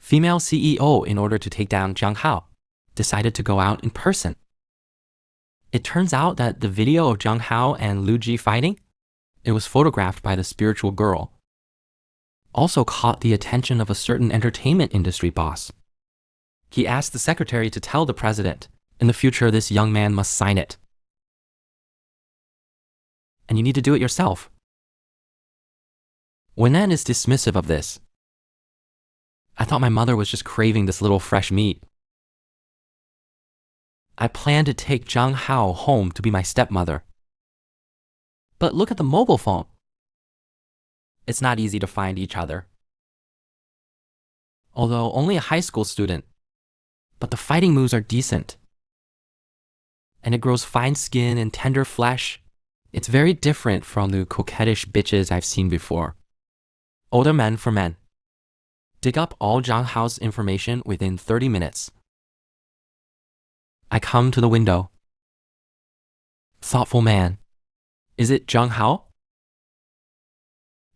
female CEO, in order to take down Zhang Hao, decided to go out in person. It turns out that the video of Zhang Hao and Lu Ji fighting, it was photographed by the spiritual girl, also caught the attention of a certain entertainment industry boss. He asked the secretary to tell the president, in the future this young man must sign it. And you need to do it yourself. Wenan is dismissive of this. I thought my mother was just craving this little fresh meat. I planned to take Zhang Hao home to be my stepmother. But look at the mobile phone. It's not easy to find each other. Although only a high school student, but the fighting moves are decent. And it grows fine skin and tender flesh. It's very different from the coquettish bitches I've seen before. Older men for men. Dig up all Zhang Hao's information within 30 minutes. I come to the window. Thoughtful man. Is it Zhang Hao?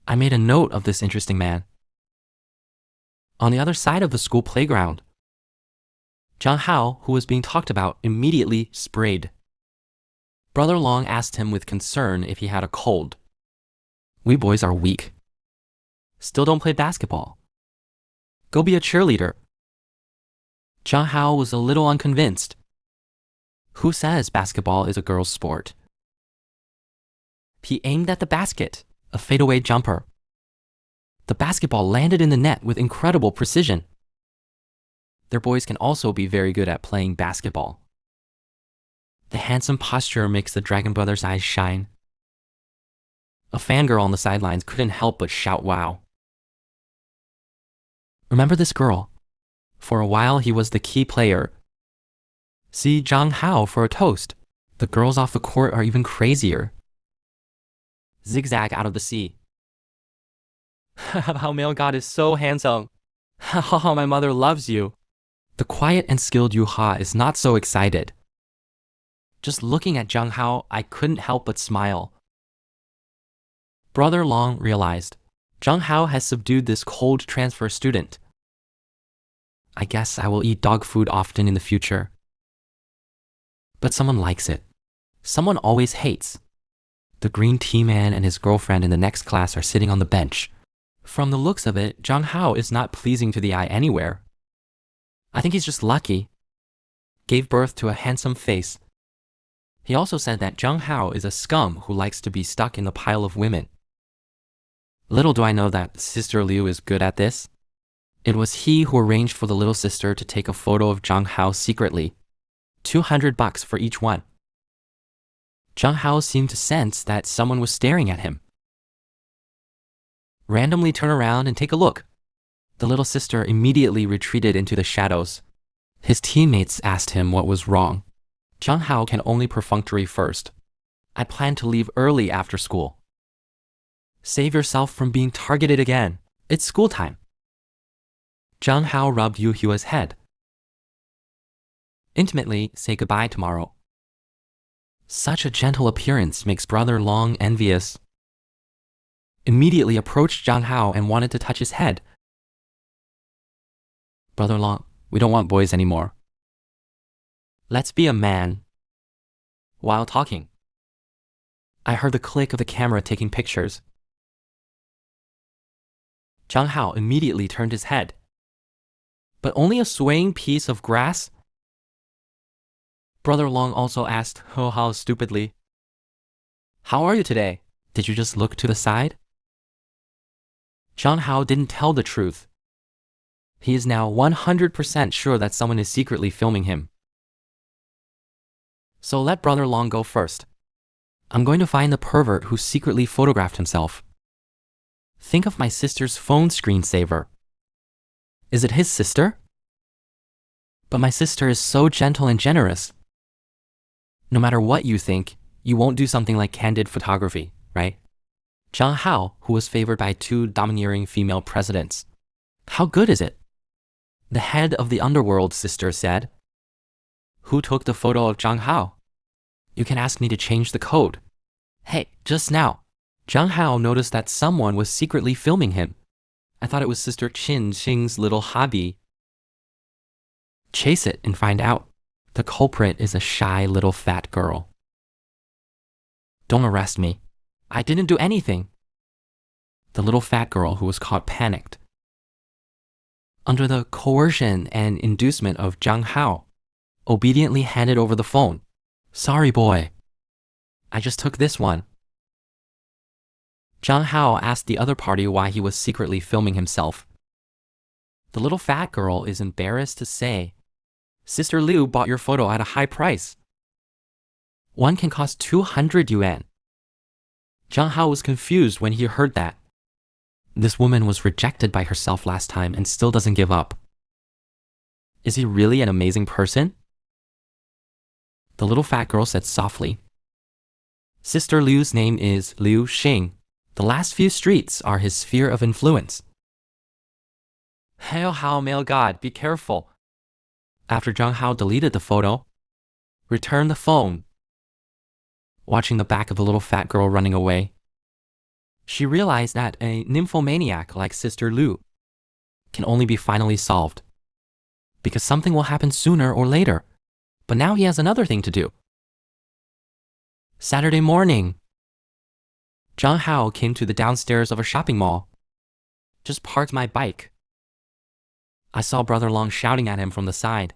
I made a note of this interesting man. On the other side of the school playground, Zhang Hao, who was being talked about, immediately sprayed. Brother Long asked him with concern if he had a cold. We boys are weak. Still don't play basketball. Go be a cheerleader. Zhang Hao was a little unconvinced. Who says basketball is a girl's sport? He aimed at the basket, a fadeaway jumper. The basketball landed in the net with incredible precision. Their boys can also be very good at playing basketball. The handsome posture makes the Dragon Brothers' eyes shine. A fangirl on the sidelines couldn't help but shout wow. Remember this girl? For a while he was the key player. See Zhang Hao for a toast. The girls off the court are even crazier. Zigzag out of the sea. How male god is so handsome. How my mother loves you. The quiet and skilled Yu Ha is not so excited. Just looking at Zhang Hao, I couldn't help but smile. Brother Long realized Zhang Hao has subdued this cold transfer student. I guess I will eat dog food often in the future. But someone likes it. Someone always hates. The green tea man and his girlfriend in the next class are sitting on the bench. From the looks of it, Zhang Hao is not pleasing to the eye anywhere. I think he's just lucky. Gave birth to a handsome face. He also said that Zhang Hao is a scum who likes to be stuck in the pile of women. Little do I know that Sister Liu is good at this. It was he who arranged for the little sister to take a photo of Zhang Hao secretly. $200 for each one. Zhang Hao seemed to sense that someone was staring at him. Randomly turn around and take a look. The little sister immediately retreated into the shadows. His teammates asked him what was wrong. Zhang Hao can only perfunctory first. I plan to leave early after school. Save yourself from being targeted again. It's school time. Zhang Hao rubbed Yu Hua's head. Intimately say goodbye tomorrow. Such a gentle appearance makes Brother Long envious. Immediately approached Zhang Hao and wanted to touch his head. Brother Long, we don't want boys anymore. Let's be a man. While talking, I heard the click of the camera taking pictures. Zhang Hao immediately turned his head. But only a swaying piece of grass? Brother Long also asked, oh how stupidly. How are you today? Did you just look to the side? Zhang Hao didn't tell the truth. He is now 100% sure that someone is secretly filming him. So let Brother Long go first. I'm going to find the pervert who secretly photographed himself. Think of my sister's phone screensaver. Is it his sister? But my sister is so gentle and generous. No matter what you think, you won't do something like candid photography, right? Zhang Hao, who was favored by 2 domineering female presidents. How good is it? The head of the underworld sister said. Who took the photo of Zhang Hao? You can ask me to change the code. Hey, just now, Zhang Hao noticed that someone was secretly filming him. I thought it was Sister Chin Xing's little hobby. Chase it and find out. The culprit is a shy little fat girl. Don't arrest me. I didn't do anything. The little fat girl who was caught panicked. Under the coercion and inducement of Zhang Hao, obediently handed over the phone. Sorry, boy. I just took this one. Zhang Hao asked the other party why he was secretly filming himself. The little fat girl is embarrassed to say, Sister Liu bought your photo at a high price. One can cost 200 yuan. Zhang Hao was confused when he heard that. This woman was rejected by herself last time and still doesn't give up. Is he really an amazing person? The little fat girl said softly. Sister Liu's name is Liu Xing. The last few streets are his sphere of influence. Hail Hao, male god, be careful. After Zhang Hao deleted the photo, returned the phone. Watching the back of the little fat girl running away, she realized that a nymphomaniac like Sister Liu can only be finally solved. Because something will happen sooner or later, but now he has another thing to do. Saturday morning, Zhang Hao came to the downstairs of a shopping mall. Just parked my bike. I saw Brother Long shouting at him from the side.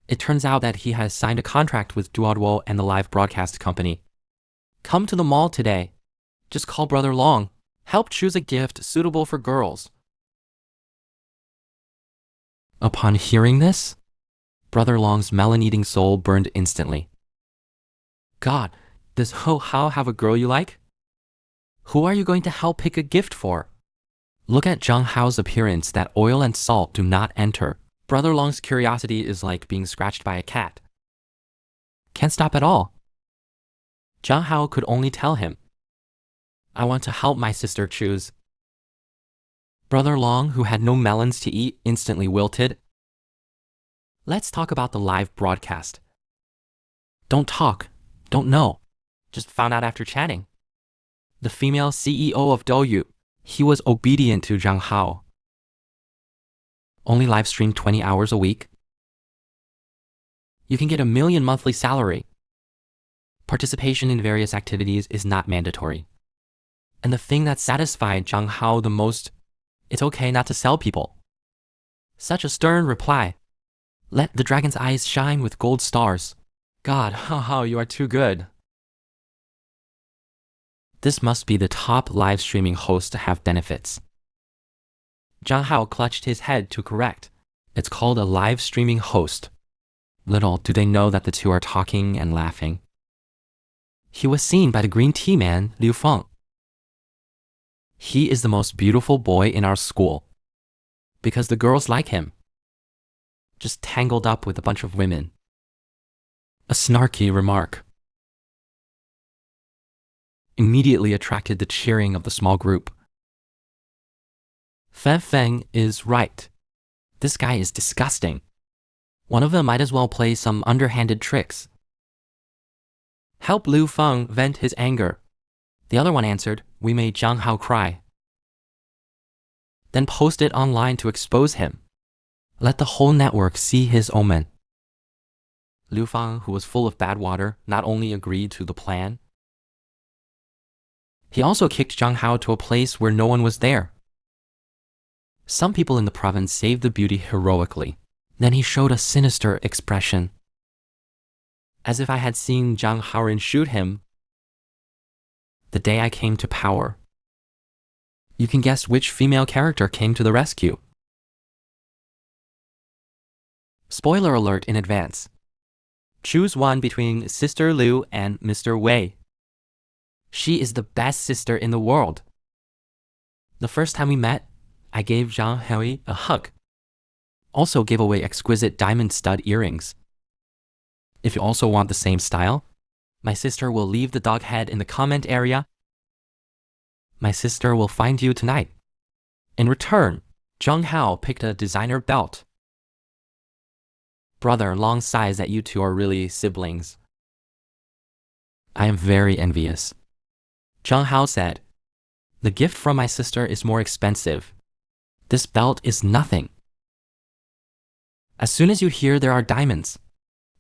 It turns out that he has signed a contract with Duoduo and the live broadcast company. Come to the mall today. Just call Brother Long. Help choose a gift suitable for girls. Upon hearing this, Brother Long's melon-eating soul burned instantly. God, does Ho Hao have a girl you like? Who are you going to help pick a gift for? Look at Zhang Hao's appearance that oil and salt do not enter. Brother Long's curiosity is like being scratched by a cat. Can't stop at all. Zhang Hao could only tell him, I want to help my sister choose. Brother Long, who had no melons to eat, instantly wilted. Let's talk about the live broadcast. Don't talk, don't know. Just found out after chatting. The female CEO of Douyu, he was obedient to Zhang Hao. Only live stream 20 hours a week. You can get 1 million monthly salary. Participation in various activities is not mandatory. And the thing that satisfied Zhang Hao the most, it's okay not to sell people. Such a stern reply. Let the dragon's eyes shine with gold stars. God, Hao, you are too good. This must be the top live streaming host to have benefits. Zhang Hao clutched his head to correct. It's called a live streaming host. Little do they know that the two are talking and laughing. He was seen by the green tea man, Liu Feng. He is the most beautiful boy in our school. Because the girls like him. Just tangled up with a bunch of women. A snarky remark immediately attracted the cheering of the small group. Fan Feng is right. This guy is disgusting. One of them might as well play some underhanded tricks. Help Liu Feng vent his anger. The other one answered, we made Zhang Hao cry. Then post it online to expose him. Let the whole network see his omen. Liu Feng, who was full of bad water, not only agreed to the plan, he also kicked Zhang Hao to a place where no one was there. Some people in the province saved the beauty heroically. Then he showed a sinister expression. As if I had seen Zhang Haoren shoot him the day I came to power. You can guess which female character came to the rescue. Spoiler alert in advance. Choose one between Sister Liu and Mr. Wei. She is the best sister in the world. The first time we met, I gave Zhang Hui a hug. Also gave away exquisite diamond stud earrings. If you also want the same style, my sister will leave the dog head in the comment area. My sister will find you tonight. In return, Zhang Hao picked a designer belt. Brother, Long sighs that you two are really siblings. I am very envious. Zhang Hao said, The gift from my sister is more expensive. This belt is nothing. As soon as you hear there are diamonds,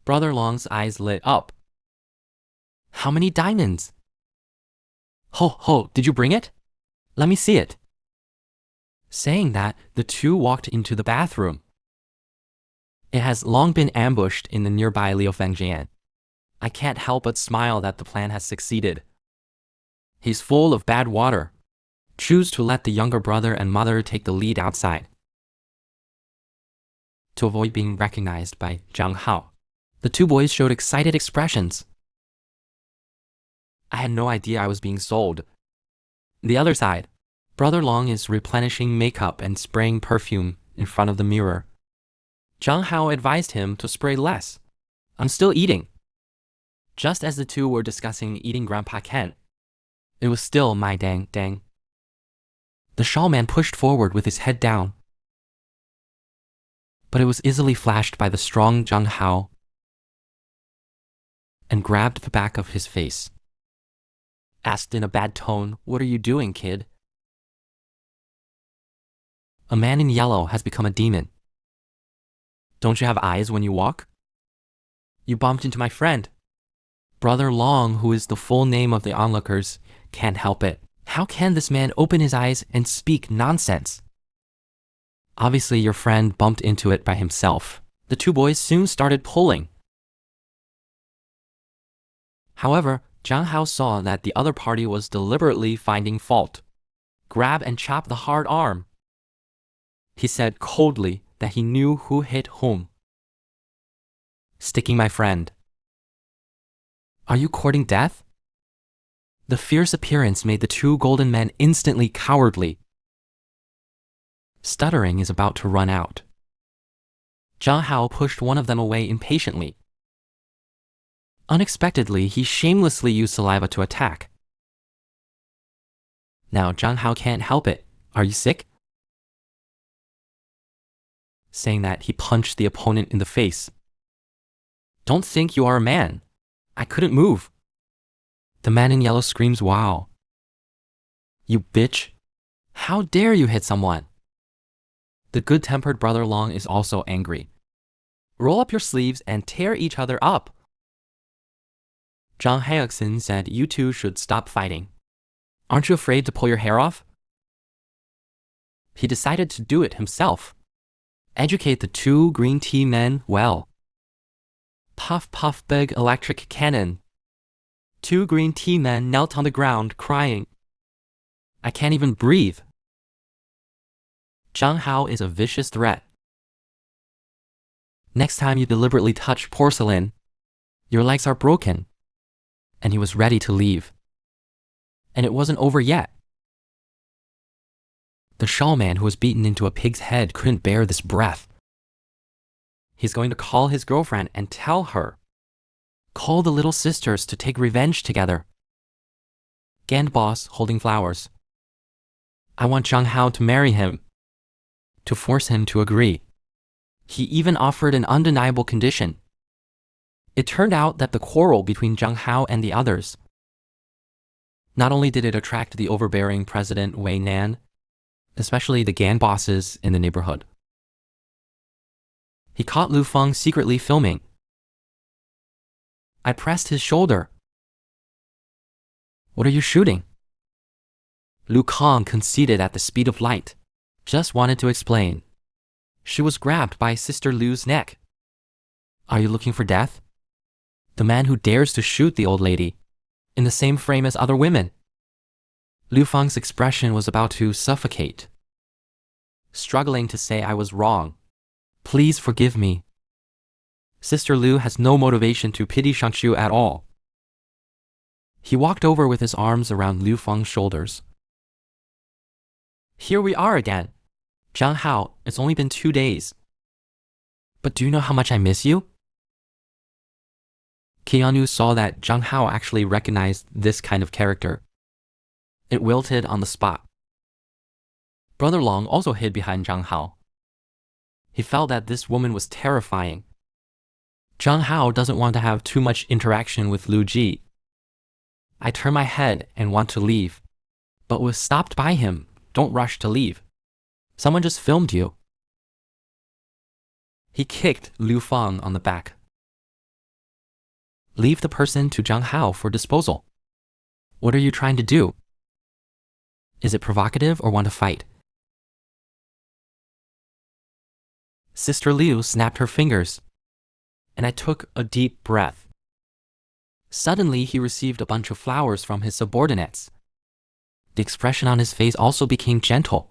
Brother Long's eyes lit up. How many diamonds? Ho, did you bring it? Let me see it. Saying that, the two walked into the bathroom. It has long been ambushed in the nearby Liufengjian. I can't help but smile that the plan has succeeded. He's full of bad water. Choose to let the younger brother and mother take the lead outside. To avoid being recognized by Zhang Hao, the two boys showed excited expressions. I had no idea I was being sold. The other side, Brother Long is replenishing makeup and spraying perfume in front of the mirror. Zhang Hao advised him to spray less. I'm still eating. Just as the two were discussing eating Grandpa Ken, it was still my dang. The shawl man pushed forward with his head down, but it was easily flashed by the strong Zhang Hao and grabbed the back of his face. Asked in a bad tone, "What are you doing, kid?" A man in yellow has become a demon. Don't you have eyes when you walk? You bumped into my friend. Brother Long, who is the full name of the onlookers, can't help it. How can this man open his eyes and speak nonsense? Obviously, your friend bumped into it by himself. The two boys soon started pulling. However, Zhang Hao saw that the other party was deliberately finding fault. Grab and chop the hard arm. He said coldly that he knew who hit whom. Sticking my friend. Are you courting death? The fierce appearance made the two golden men instantly cowardly. Stuttering is about to run out. Zhang Hao pushed one of them away impatiently. Unexpectedly, he shamelessly used saliva to attack. Now Zhang Hao can't help it. Are you sick? Saying that, he punched the opponent in the face. Don't think you are a man. I couldn't move. The man in yellow screams, "Wow. You bitch. How dare you hit someone?" The good-tempered Brother Long is also angry. Roll up your sleeves and tear each other up. Zhang Haoxin said you two should stop fighting. Aren't you afraid to pull your hair off? He decided to do it himself. Educate the two green tea men well. Puff, puff, big electric cannon. Two green tea men knelt on the ground, crying. I can't even breathe. Zhang Hao is a vicious threat. Next time you deliberately touch porcelain, your legs are broken. And he was ready to leave. And it wasn't over yet. The shawl man who was beaten into a pig's head couldn't bear this breath. He's going to call his girlfriend and tell her. Call the little sisters to take revenge together. Gand boss holding flowers. I want Zhang Hao to marry him. To force him to agree. He even offered an undeniable condition. It turned out that the quarrel between Zhang Hao and the others, not only did it attract the overbearing President Wei Nan, especially the gang bosses in the neighborhood. He caught Lu Feng secretly filming. I pressed his shoulder. What are you shooting? Lu Kang conceded at the speed of light. Just wanted to explain. She was grabbed by Sister Lu's neck. Are you looking for death? The man who dares to shoot the old lady, in the same frame as other women. Lu Feng's expression was about to suffocate. Struggling to say I was wrong. Please forgive me. Sister Lu has no motivation to pity Shangshu at all. He walked over with his arms around Lu Feng's shoulders. Here we are again. Zhang Hao, it's only been 2 days. But do you know how much I miss you? Keanu saw that Zhang Hao actually recognized this kind of character. It wilted on the spot. Brother Long also hid behind Zhang Hao. He felt that this woman was terrifying. Zhang Hao doesn't want to have too much interaction with Lu Ji. I turn my head and want to leave, but was stopped by him. Don't rush to leave. Someone just filmed you. He kicked Liu Fang on the back. Leave the person to Zhang Hao for disposal. What are you trying to do? Is it provocative or want to fight? Sister Liu snapped her fingers, and I took a deep breath. Suddenly, he received a bunch of flowers from his subordinates. The expression on his face also became gentle.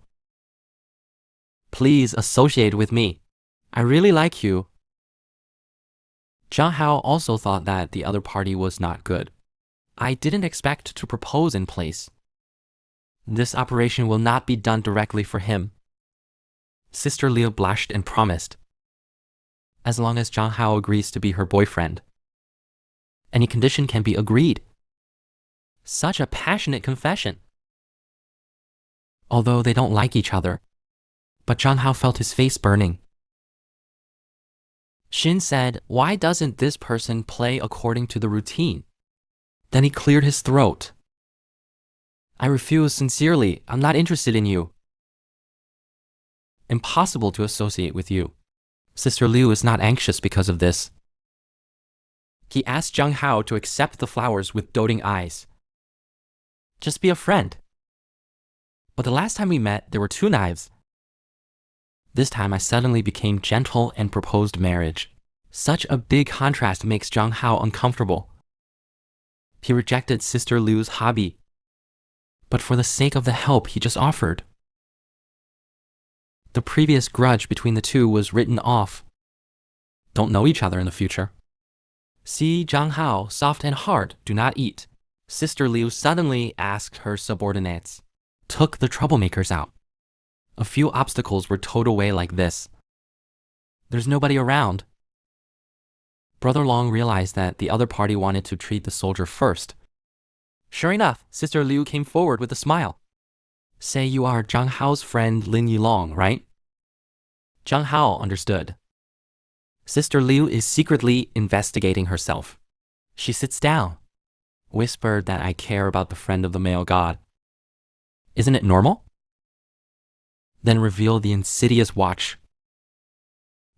Please associate with me. I really like you. Zhang Hao also thought that the other party was not good. I didn't expect to propose in place. This operation will not be done directly for him. Sister Liu blushed and promised. As long as Zhang Hao agrees to be her boyfriend. Any condition can be agreed. Such a passionate confession. Although they don't like each other, but Zhang Hao felt his face burning. Xin said, "Why doesn't this person play according to the routine?" Then he cleared his throat. I refuse sincerely. I'm not interested in you. Impossible to associate with you. Sister Liu is not anxious because of this. He asked Zhang Hao to accept the flowers with doting eyes. Just be a friend. But the last time we met, there were 2 knives. This time I suddenly became gentle and proposed marriage. Such a big contrast makes Zhang Hao uncomfortable. He rejected Sister Liu's hobby, but for the sake of the help he just offered. The previous grudge between the two was written off. Don't know each other in the future. See, Zhang Hao, soft and hard, do not eat. Sister Liu suddenly asked her subordinates, took the troublemakers out. A few obstacles were towed away like this. There's nobody around. Brother Long realized that the other party wanted to treat the soldier first. Sure enough, Sister Liu came forward with a smile. Say you are Zhang Hao's friend Lin Yilong, right? Zhang Hao understood. Sister Liu is secretly investigating herself. She sits down, whispered that I care about the friend of the male god. Isn't it normal? Then reveal the insidious watch.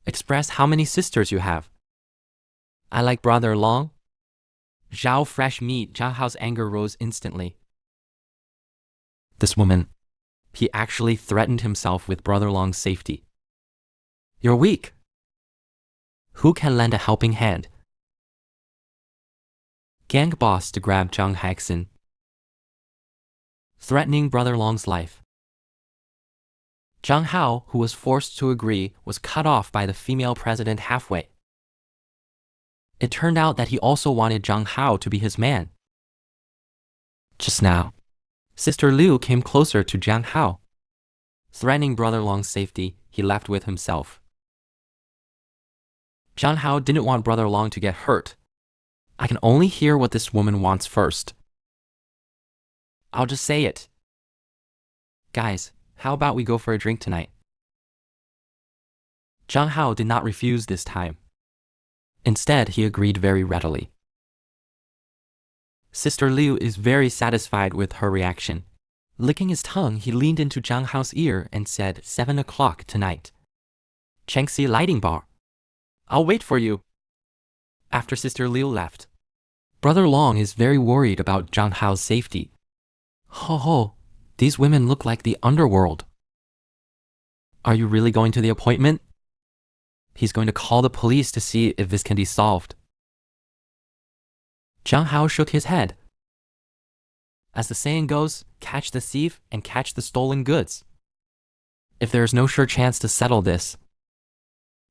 Express how many sisters you have. I like Brother Long. Zhao fresh meat. Zhang Hao's anger rose instantly. This woman, he actually threatened himself with Brother Long's safety. You're weak. Who can lend a helping hand? Gang boss to grab Zhang Haixin. Threatening Brother Long's life. Zhang Hao, who was forced to agree, was cut off by the female president halfway. It turned out that he also wanted Zhang Hao to be his man. Just now, Sister Liu came closer to Zhang Hao. Threatening Brother Long's safety, he left with himself. Zhang Hao didn't want Brother Long to get hurt. I can only hear what this woman wants first. I'll just say it. Guys, how about we go for a drink tonight? Zhang Hao did not refuse this time. Instead, he agreed very readily. Sister Liu is very satisfied with her reaction. Licking his tongue, he leaned into Zhang Hao's ear and said, 7 o'clock tonight. Chengxi lighting bar. I'll wait for you. After Sister Liu left, Brother Long is very worried about Zhang Hao's safety. Ho ho, these women look like the underworld. Are you really going to the appointment? He's going to call the police to see if this can be solved. Zhang Hao shook his head. As the saying goes, catch the thief and catch the stolen goods. If there is no sure chance to settle this,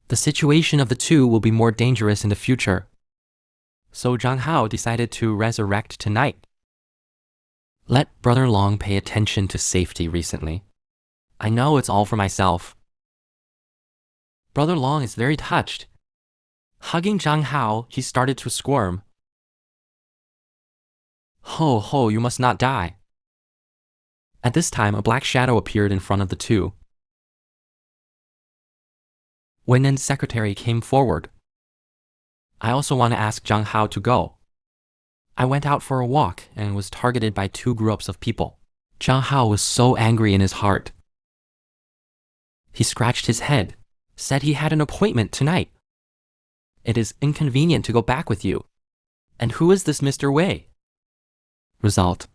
the situation of the two will be more dangerous in the future. So Zhang Hao decided to resurrect tonight. Let Brother Long pay attention to safety recently. I know it's all for myself. Brother Long is very touched. Hugging Zhang Hao, he started to squirm. Ho ho, you must not die. At this time, a black shadow appeared in front of the two. Wennin's secretary came forward. I also want to ask Zhang Hao to go. I went out for a walk and was targeted by 2 groups of people. Zhang Hao was so angry in his heart. He scratched his head, said he had an appointment tonight. It is inconvenient to go back with you. And who is this Mr. Wei? Result.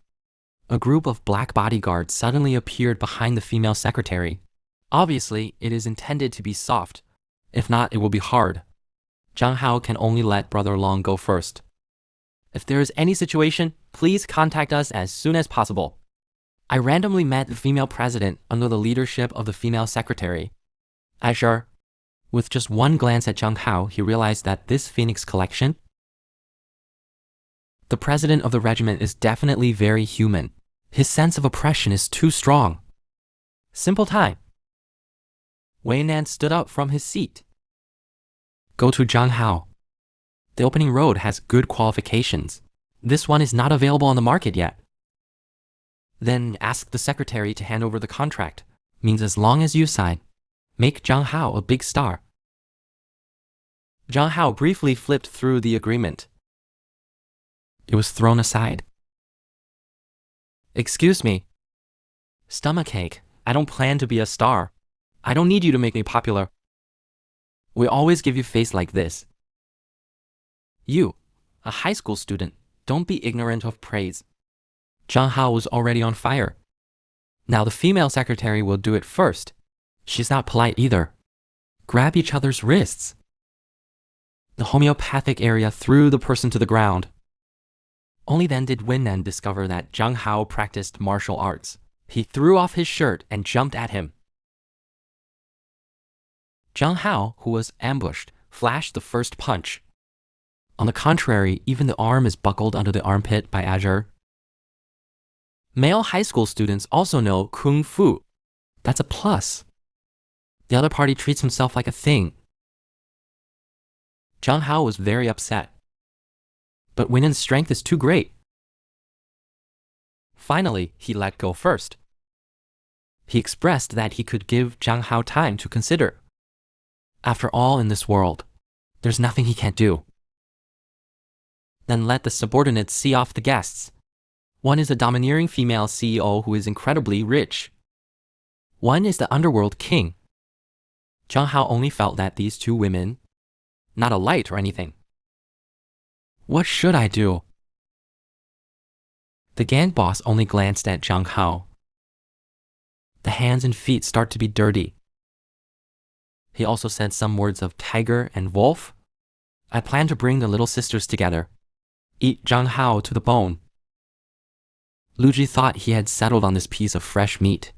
A group of black bodyguards suddenly appeared behind the female secretary. Obviously, it is intended to be soft. If not, it will be hard. Zhang Hao can only let Brother Long go first. If there is any situation, please contact us as soon as possible. I randomly met the female president under the leadership of the female secretary. Azure. With just one glance at Zhang Hao, he realized that this Phoenix collection, the president of the regiment, is definitely very human. His sense of oppression is too strong. Simple time. Wei Nan stood up from his seat. Go to Zhang Hao. The opening road has good qualifications. This one is not available on the market yet. Then ask the secretary to hand over the contract. Means as long as you sign, make Zhang Hao a big star. Zhang Hao briefly flipped through the agreement. It was thrown aside. Excuse me. Stomachache, I don't plan to be a star. I don't need you to make me popular. We always give you face like this. You, a high school student, don't be ignorant of praise. Zhang Hao was already on fire. Now the female secretary will do it first. She's not polite either. Grab each other's wrists. The homeopathic area threw the person to the ground. Only then did Wennan discover that Zhang Hao practiced martial arts. He threw off his shirt and jumped at him. Zhang Hao, who was ambushed, flashed the first punch. On the contrary, even the arm is buckled under the armpit by Azure. Male high school students also know Kung Fu. That's a plus. The other party treats himself like a thing. Zhang Hao was very upset. But Winnen's strength is too great. Finally, he let go first. He expressed that he could give Zhang Hao time to consider. After all, in this world, there's nothing he can't do. Then let the subordinates see off the guests. One is a domineering female CEO who is incredibly rich. One is the underworld king. Zhang Hao only felt that these two women, not a light or anything. What should I do? The gang boss only glanced at Zhang Hao. The hands and feet start to be dirty. He also said some words of tiger and wolf. I plan to bring the little sisters together. Eat Zhang Hao to the bone. Luji thought he had settled on this piece of fresh meat.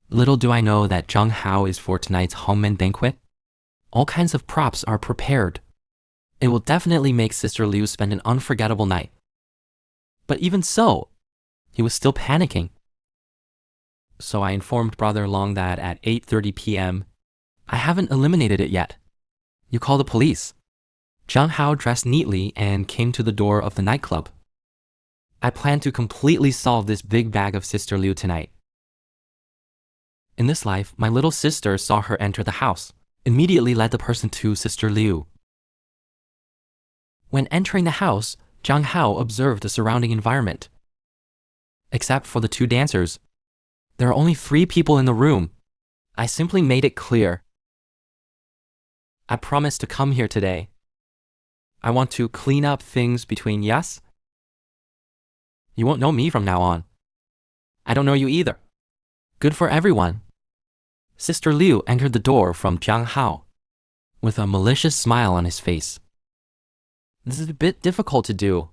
Little do I know that Zhang Hao is for tonight's Hongmen banquet. All kinds of props are prepared. It will definitely make Sister Liu spend an unforgettable night. But even so, he was still panicking. So I informed Brother Long that at 8:30 p.m., I haven't eliminated it yet. You call the police. Zhang Hao dressed neatly and came to the door of the nightclub. I plan to completely solve this big bag of Sister Liu tonight. In this life, my little sister saw her enter the house, immediately led the person to Sister Liu. When entering the house, Zhang Hao observed the surrounding environment. Except for the two dancers, there are only 3 people in the room. I simply made it clear. I promised to come here today. I want to clean up things between us. You won't know me from now on. I don't know you either. Good for everyone. Sister Liu entered the door from Zhang Hao, with a malicious smile on his face. This is a bit difficult to do.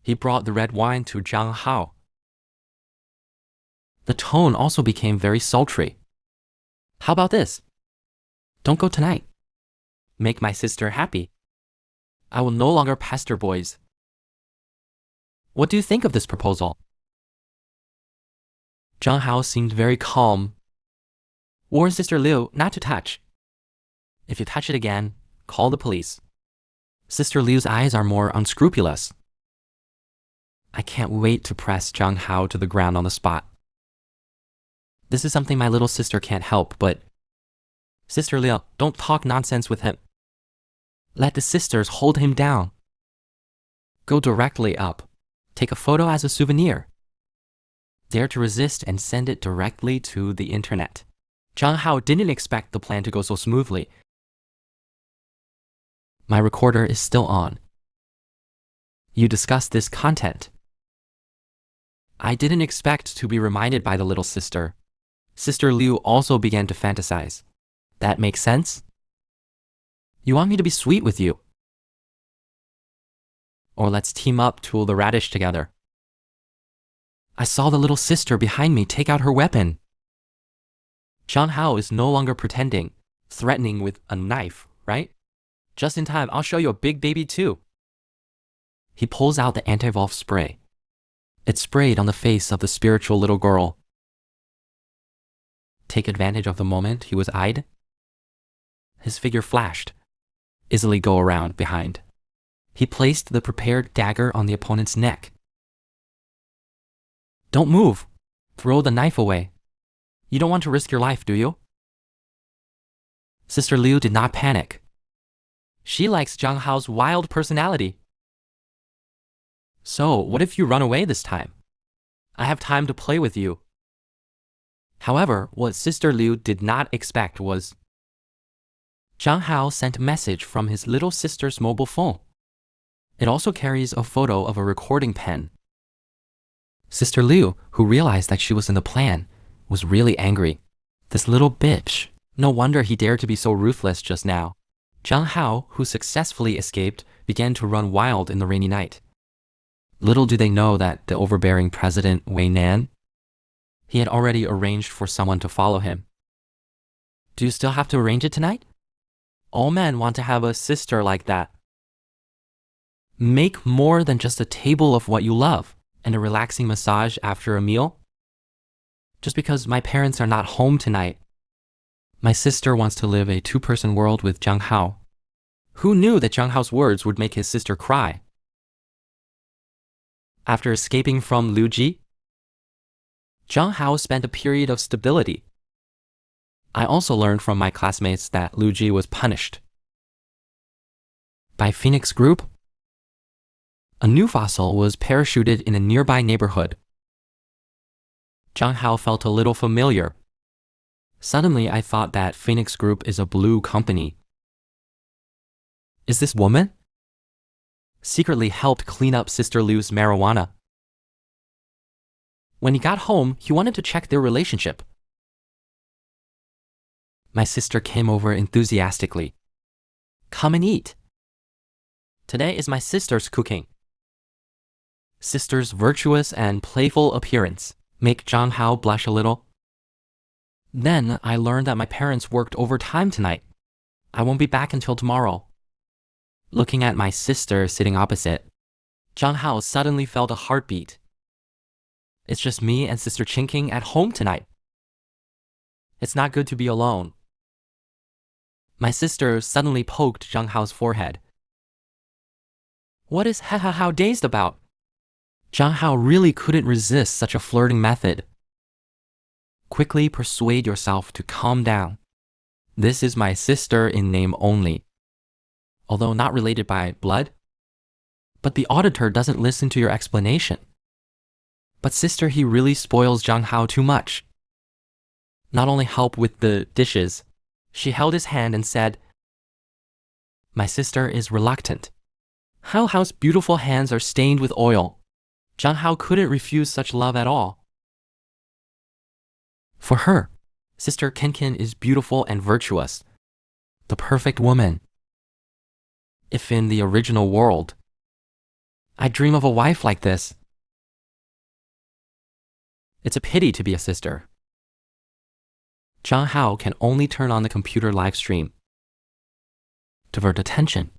He brought the red wine to Zhang Hao. The tone also became very sultry. How about this? Don't go tonight. Make my sister happy. I will no longer pester boys. What do you think of this proposal? Zhang Hao seemed very calm. Warn Sister Liu not to touch. If you touch it again, call the police. Sister Liu's eyes are more unscrupulous. I can't wait to press Zhang Hao to the ground on the spot. This is something my little sister can't help, but Sister Liu, don't talk nonsense with him. Let the sisters hold him down. Go directly up. Take a photo as a souvenir. dare to resist and send it directly to the internet. Zhang Hao didn't expect the plan to go so smoothly. My recorder is still on. You discussed this content. I didn't expect to be reminded by the little sister. Sister Liu also began to fantasize. That makes sense? You want me to be sweet with you? Or let's team up to the radish together. I saw the little sister behind me take out her weapon. Zhang Hao is no longer pretending, threatening with a knife, right? Just in time, I'll show you a big baby too. He pulls out the anti-evolve spray. It sprayed on the face of the spiritual little girl. Take advantage of the moment he was eyed. His figure flashed. Easily go around behind. He placed the prepared dagger on the opponent's neck. Don't move. Throw the knife away. You don't want to risk your life, do you? Sister Liu did not panic. She likes Zhang Hao's wild personality. So, what if you run away this time? I have time to play with you. However, what Sister Liu did not expect was Zhang Hao sent a message from his little sister's mobile phone. It also carries a photo of a recording pen. Sister Liu, who realized that she was in the plan, was really angry. This little bitch. No wonder he dared to be so ruthless just now. Zhang Hao, who successfully escaped, began to run wild in the rainy night. Little do they know that the overbearing president, Wei Nan, he had already arranged for someone to follow him. Do you still have to arrange it tonight? All men want to have a sister like that. Make more than just a table of what you love and a relaxing massage after a meal. Just because my parents are not home tonight, my sister wants to live a two-person world with Zhang Hao. Who knew that Zhang Hao's words would make his sister cry? After escaping from Liu Ji, Zhang Hao spent a period of stability. I also learned from my classmates that Liu Ji was punished by Phoenix Group. A new fossil was parachuted in a nearby neighborhood. Zhang Hao felt a little familiar. Suddenly, I thought that Phoenix Group is a blue company. Is this woman? Secretly helped clean up Sister Liu's marijuana. When he got home, he wanted to check their relationship. My sister came over enthusiastically. Come and eat. Today is my sister's cooking. Sister's virtuous and playful appearance make Zhang Hao blush a little. Then I learned that my parents worked overtime tonight. I won't be back until tomorrow. Looking at my sister sitting opposite, Zhang Hao suddenly felt a heartbeat. It's just me and Sister Chinking at home tonight. It's not good to be alone. My sister suddenly poked Zhang Hao's forehead. What is Hao dazed about? Zhang Hao really couldn't resist such a flirting method. Quickly persuade yourself to calm down. This is my sister in name only, although not related by blood. But the auditor doesn't listen to your explanation. But sister, he really spoils Zhang Hao too much. Not only help with the dishes, she held his hand and said, my sister is reluctant. Hao's beautiful hands are stained with oil. Zhang Hao couldn't refuse such love at all. For her, Sister Kinkin is beautiful and virtuous, the perfect woman. If in the original world, I dream of a wife like this. It's a pity to be a sister. Zhang Hao can only turn on the computer live stream. Divert attention.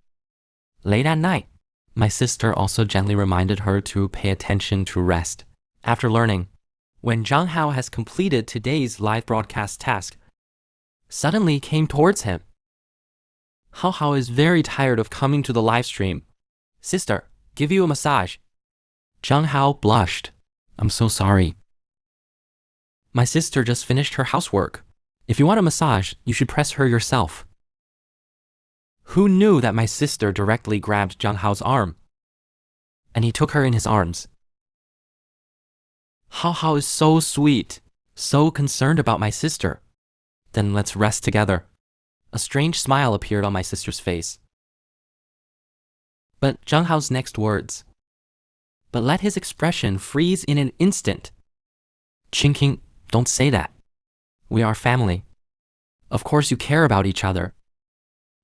Late at night, my sister also gently reminded her to pay attention to rest. After learning, when Zhang Hao has completed today's live broadcast task, suddenly came towards him. Hao is very tired of coming to the live stream. Sister, give you a massage. Zhang Hao blushed. I'm so sorry. My sister just finished her housework. If you want a massage, you should press her yourself. Who knew that my sister directly grabbed Zhang Hao's arm? And he took her in his arms. Hao is so sweet, so concerned about my sister. Then let's rest together. A strange smile appeared on my sister's face. But Zhang Hao's next words. But let his expression freeze in an instant. Qingqing, don't say that. We are family. Of course you care about each other.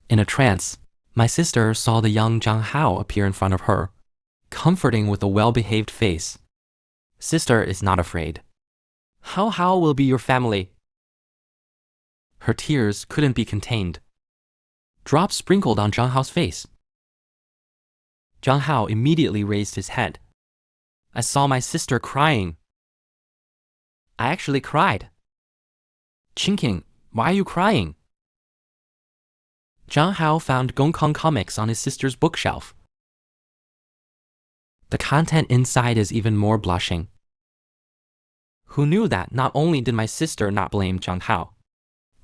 In a trance, my sister saw the young Zhang Hao appear in front of her, comforting with a well-behaved face. Sister is not afraid. Hao will be your family. Her tears couldn't be contained. Drops sprinkled on Zhang Hao's face. Zhang Hao immediately raised his head. I saw my sister crying. I actually cried. Qingqing, why are you crying? Zhang Hao found Gongkong comics on his sister's bookshelf. The content inside is even more blushing. Who knew that not only did my sister not blame Zhang Hao,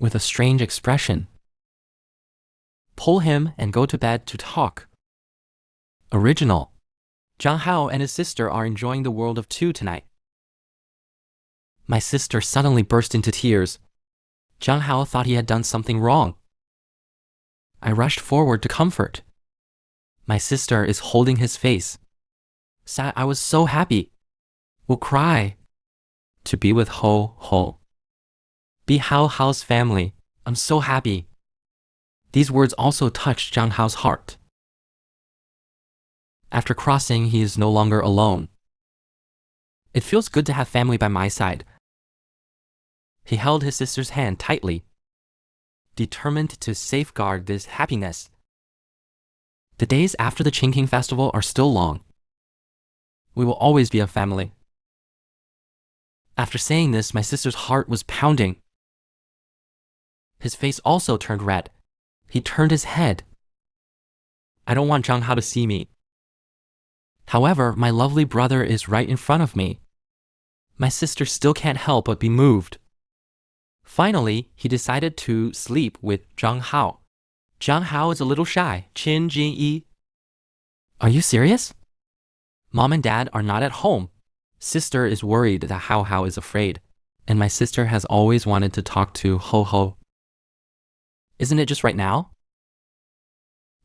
with a strange expression. Pull him and go to bed to talk. Original. Zhang Hao and his sister are enjoying the world of two tonight. My sister suddenly burst into tears. Zhang Hao thought he had done something wrong. I rushed forward to comfort. My sister is holding his face. I was so happy. We'll cry. To be with Ho. Be Hao's family. I'm so happy. These words also touched Zhang Hao's heart. After crossing, he is no longer alone. It feels good to have family by my side. He held his sister's hand tightly, determined to safeguard this happiness. The days after the Qingqing festival are still long. We will always be a family. After saying this, my sister's heart was pounding. His face also turned red. He turned his head. I don't want Zhang Hao to see me. However, my lovely brother is right in front of me. My sister still can't help but be moved. Finally, he decided to sleep with Zhang Hao. Zhang Hao is a little shy. Qin Jin Yi. Are you serious? Mom and Dad are not at home. Sister is worried that Hao is afraid, and my sister has always wanted to talk to Ho. Isn't it just right now?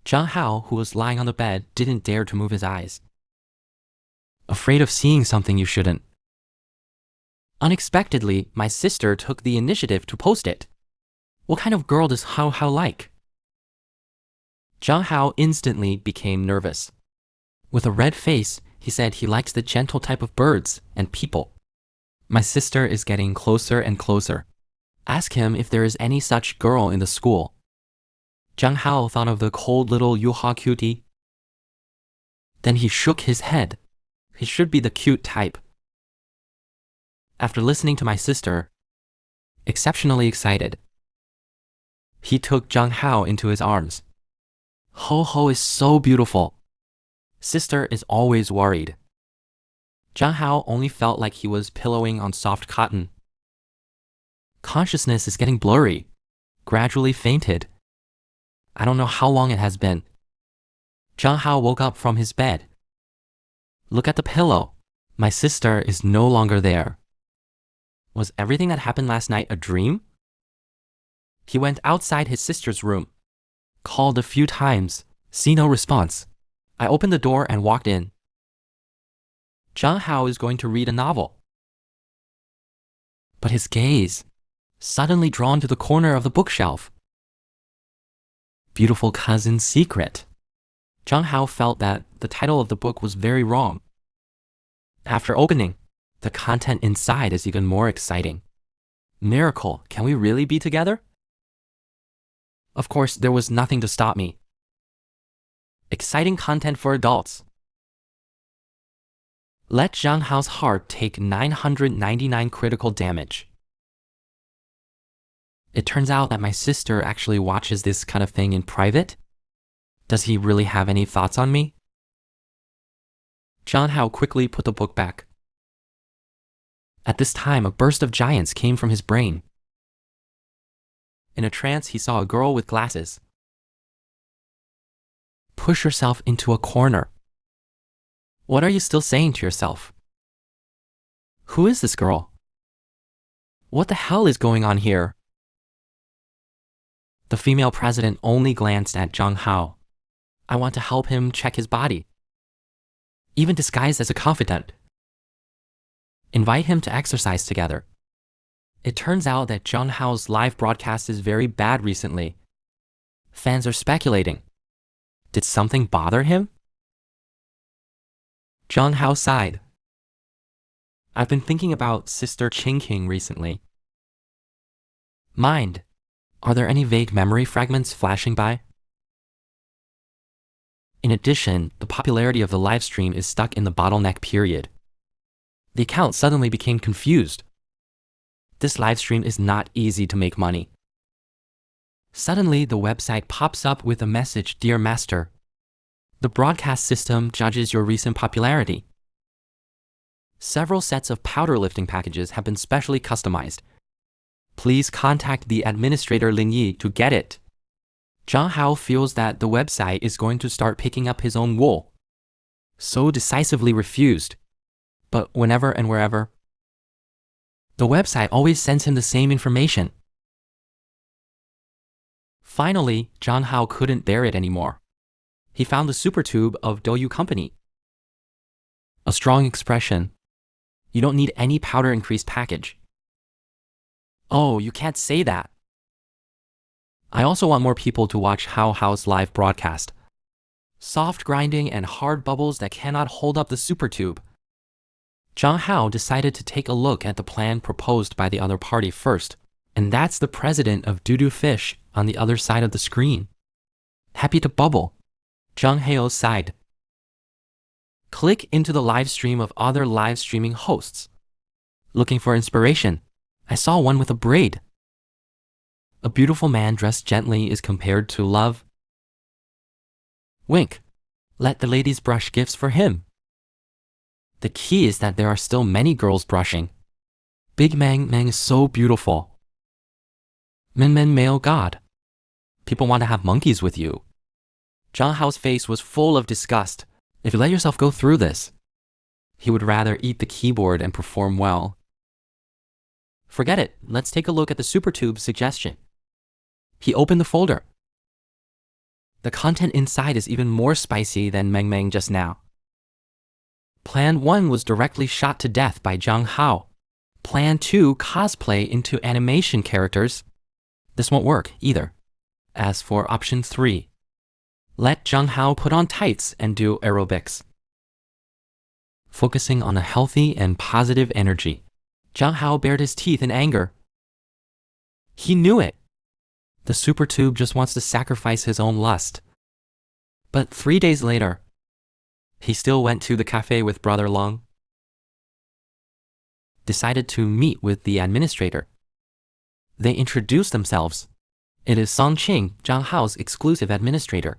Zhang Hao, who was lying on the bed, didn't dare to move his eyes. Afraid of seeing something you shouldn't. Unexpectedly, my sister took the initiative to post it. What kind of girl does Hao like? Zhang Hao instantly became nervous. With a red face, he said he likes the gentle type of birds and people. My sister is getting closer and closer. Ask him if there is any such girl in the school. Zhang Hao thought of the cold little Yuha cutie. Then he shook his head. He should be the cute type. After listening to my sister, exceptionally excited, he took Zhang Hao into his arms. Ho is so beautiful. Sister is always worried. Zhang Hao only felt like he was pillowing on soft cotton. Consciousness is getting blurry. Gradually fainted. I don't know how long it has been. Zhang Hao woke up from his bed. Look at the pillow. My sister is no longer there. Was everything that happened last night a dream? He went outside his sister's room. Called a few times. See no response. I opened the door and walked in. Zhang Hao is going to read a novel. But his gaze, suddenly drawn to the corner of the bookshelf. Beautiful Cousin's Secret. Zhang Hao felt that the title of the book was very wrong. After opening, the content inside is even more exciting. Miracle, can we really be together? Of course, there was nothing to stop me. Exciting content for adults. Let Zhang Hao's heart take 999 critical damage. It turns out that my sister actually watches this kind of thing in private. Does he really have any thoughts on me? Zhang Hao quickly put the book back. At this time, a burst of giants came from his brain. In a trance, he saw a girl with glasses. Push yourself into a corner. What are you still saying to yourself? Who is this girl? What the hell is going on here? The female president only glanced at Zhang Hao. I want to help him check his body. Even disguised as a confidant. Invite him to exercise together. It turns out that Zhang Hao's live broadcast is very bad recently. Fans are speculating. Did something bother him? Zhang Hao sighed. I've been thinking about Sister Qingqing recently. Mind, are there any vague memory fragments flashing by? In addition, the popularity of the live stream is stuck in the bottleneck period. The account suddenly became confused. This live stream is not easy to make money. Suddenly, the website pops up with a message, Dear Master. The broadcast system judges your recent popularity. Several sets of powder lifting packages have been specially customized. Please contact the administrator Lin Yi to get it. Zhang Hao feels that the website is going to start picking up his own wool. So decisively refused. But whenever and wherever, the website always sends him the same information. Finally, Zhang Hao couldn't bear it anymore. He found the super tube of Douyu Company. A strong expression. You don't need any powder increased package. Oh, you can't say that. I also want more people to watch Hao Hao's live broadcast. Soft grinding and hard bubbles that cannot hold up the super tube. Zhang Hao decided to take a look at the plan proposed by the other party first, and that's the president of Dudu Fish on the other side of the screen. Happy to bubble. Zhang Hao sighed. Click into the live stream of other live streaming hosts. Looking for inspiration. I saw one with a braid. A beautiful man dressed gently is compared to love. Wink. Let the ladies brush gifts for him. The key is that there are still many girls brushing. Big Mang is so beautiful. Men male god. People want to have monkeys with you. Zhang Hao's face was full of disgust. If you let yourself go through this, he would rather eat the keyboard and perform well. Forget it. Let's take a look at the SuperTube suggestion. He opened the folder. The content inside is even more spicy than Mang just now. Plan 1 was directly shot to death by Zhang Hao. Plan 2, cosplay into animation characters. This won't work either. As for option 3, let Zhang Hao put on tights and do aerobics. Focusing on a healthy and positive energy. Zhang Hao bared his teeth in anger. He knew it. The super tube just wants to sacrifice his own lust. But 3 days later, he still went to the cafe with Brother Long. Decided to meet with the administrator. They introduced themselves. It is Song Qing, Zhang Hao's exclusive administrator.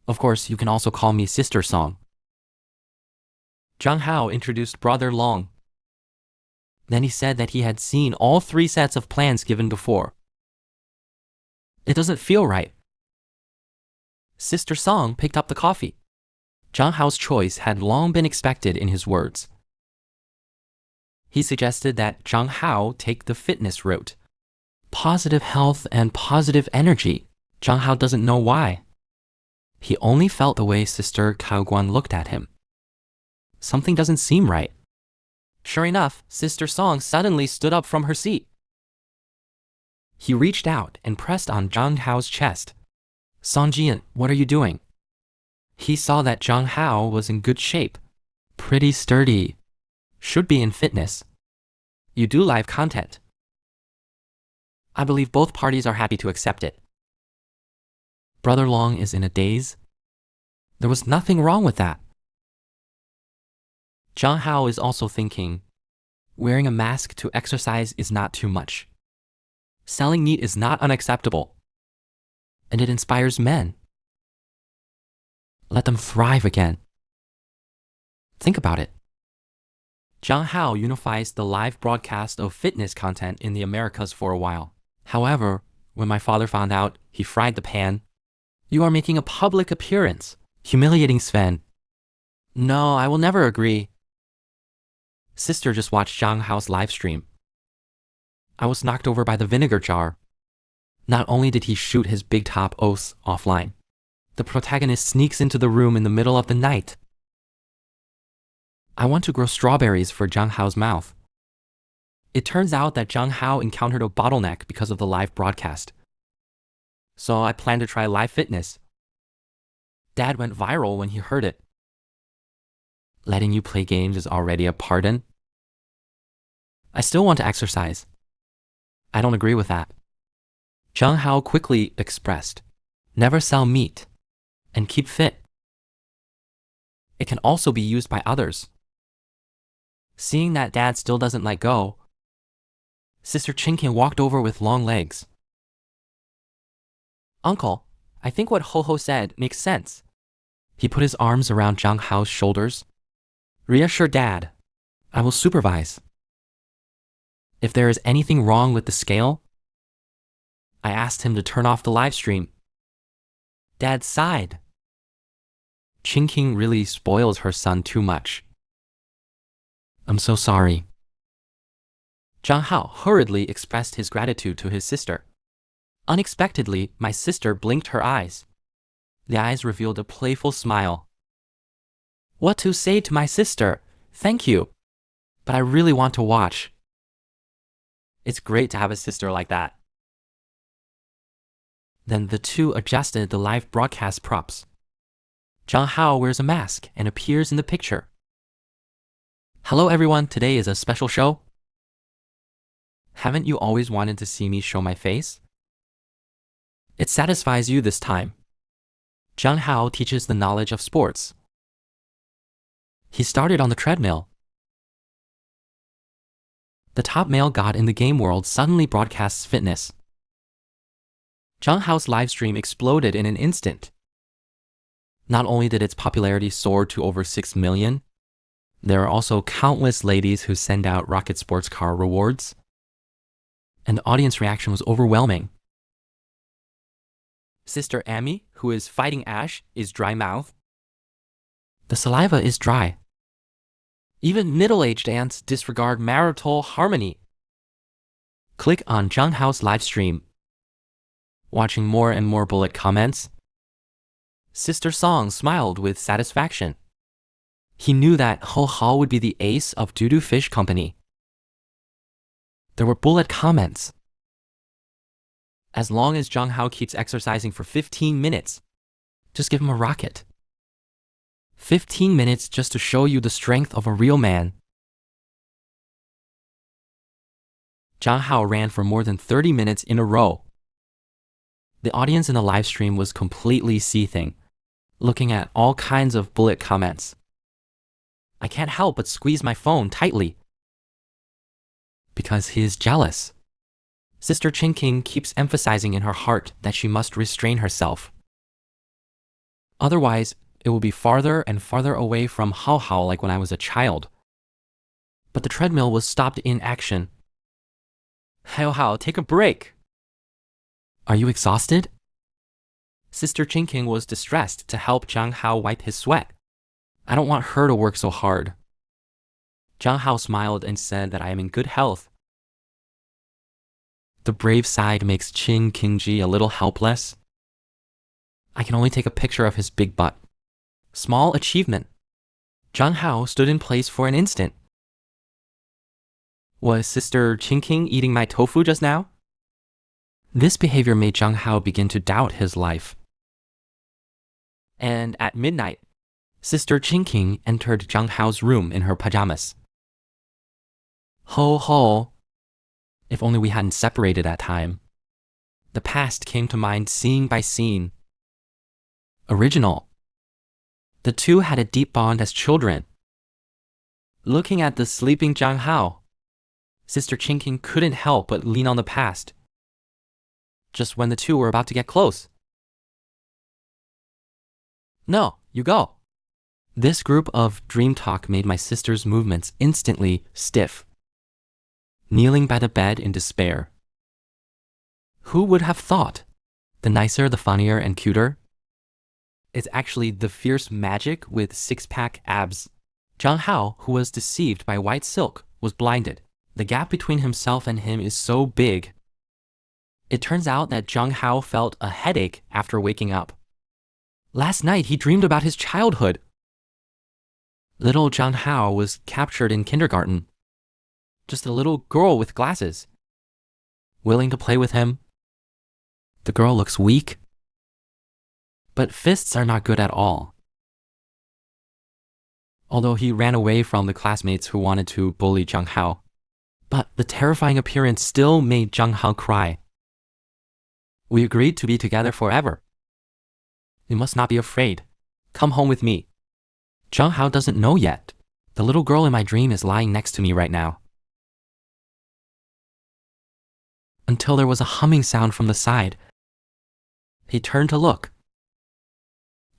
Of course, you can also call me Sister Song. Zhang Hao introduced Brother Long. Then he said that he had seen all 3 sets of plans given before. It doesn't feel right. Sister Song picked up the coffee. Zhang Hao's choice had long been expected in his words. He suggested that Zhang Hao take the fitness route. Positive health and positive energy. Zhang Hao doesn't know why. He only felt the way Sister Cao Guan looked at him. Something doesn't seem right. Sure enough, Sister Song suddenly stood up from her seat. He reached out and pressed on Zhang Hao's chest. Songjian, what are you doing? He saw that Zhang Hao was in good shape. Pretty sturdy. Should be in fitness. You do live content. I believe both parties are happy to accept it. Brother Long is in a daze. There was nothing wrong with that. Zhang Hao is also thinking, wearing a mask to exercise is not too much. Selling meat is not unacceptable. And it inspires men. Let them thrive again. Think about it. Zhang Hao unifies the live broadcast of fitness content in the Americas for a while. However, when my father found out, he fried the pan. You are making a public appearance, humiliating Sven. No, I will never agree. Sister just watched Zhang Hao's live stream. I was knocked over by the vinegar jar. Not only did he shoot his big top oaths offline, the protagonist sneaks into the room in the middle of the night. I want to grow strawberries for Zhang Hao's mouth. It turns out that Zhang Hao encountered a bottleneck because of the live broadcast. So I plan to try live fitness. Dad went viral when he heard it. Letting you play games is already a pardon. I still want to exercise. I don't agree with that. Zhang Hao quickly expressed, never sell meat and keep fit. It can also be used by others. Seeing that Dad still doesn't let go, Sister Chinkin walked over with long legs. Uncle, I think what Ho-Ho said makes sense. He put his arms around Zhang Hao's shoulders. Reassure Dad. I will supervise. If there is anything wrong with the scale, I asked him to turn off the live stream. Dad sighed. Chinking really spoils her son too much. I'm so sorry. Zhang Hao hurriedly expressed his gratitude to his sister. Unexpectedly, my sister blinked her eyes. The eyes revealed a playful smile. What to say to my sister? Thank you. But I really want to watch. It's great to have a sister like that. Then the two adjusted the live broadcast props. Zhang Hao wears a mask and appears in the picture. Hello everyone, today is a special show. Haven't you always wanted to see me show my face? It satisfies you this time. Zhang Hao teaches the knowledge of sports. He started on the treadmill. The top male god in the game world suddenly broadcasts fitness. Zhang Hao's livestream exploded in an instant. Not only did its popularity soar to over 6 million, there are also countless ladies who send out rocket sports car rewards. And the audience reaction was overwhelming. Sister Amy, who is fighting Ash, is dry-mouthed. The saliva is dry. Even middle-aged ants disregard marital harmony. Click on Zhang Hao's livestream. Watching more and more bullet comments, Sister Song smiled with satisfaction. He knew that Ho-Ho would be the ace of Doo Doo Fish Company. There were bullet comments. As long as Zhang Hao keeps exercising for 15 minutes, just give him a rocket. 15 minutes just to show you the strength of a real man. Zhang Hao ran for more than 30 minutes in a row. The audience in the live stream was completely seething, looking at all kinds of bullet comments. I can't help but squeeze my phone tightly. Because he is jealous. Sister Chinking keeps emphasizing in her heart that she must restrain herself. Otherwise, it will be farther and farther away from Hao Hao like when I was a child. But the treadmill was stopped in action. Hao Hao, take a break. Are you exhausted? Sister Chinking was distressed to help Zhang Hao wipe his sweat. I don't want her to work so hard. Zhang Hao smiled and said that I am in good health. The brave side makes Qin Qingji a little helpless. I can only take a picture of his big butt. Small achievement. Zhang Hao stood in place for an instant. Was Sister Qingqing eating my tofu just now? This behavior made Zhang Hao begin to doubt his life. And at midnight, Sister Qingqing entered Zhang Hao's room in her pajamas. Ho ho! If only we hadn't separated at time. The past came to mind scene by scene. Original. The two had a deep bond as children. Looking at the sleeping Zhang Hao, Sister Qingqing couldn't help but lean on the past. Just when the two were about to get close. No, you go. This group of dream talk made my sister's movements instantly stiff. Kneeling by the bed in despair. Who would have thought? The nicer, the funnier, and cuter? It's actually the fierce magic with six-pack abs. Zhang Hao, who was deceived by white silk, was blinded. The gap between himself and him is so big. It turns out that Zhang Hao felt a headache after waking up. Last night he dreamed about his childhood. Little Zhang Hao was captured in kindergarten. Just a little girl with glasses, willing to play with him. The girl looks weak, but fists are not good at all. Although he ran away from the classmates who wanted to bully Zhang Hao. But the terrifying appearance still made Zhang Hao cry. We agreed to be together forever. You must not be afraid. Come home with me. Zhang Hao doesn't know yet. The little girl in my dream is lying next to me right now. Until there was a humming sound from the side. He turned to look.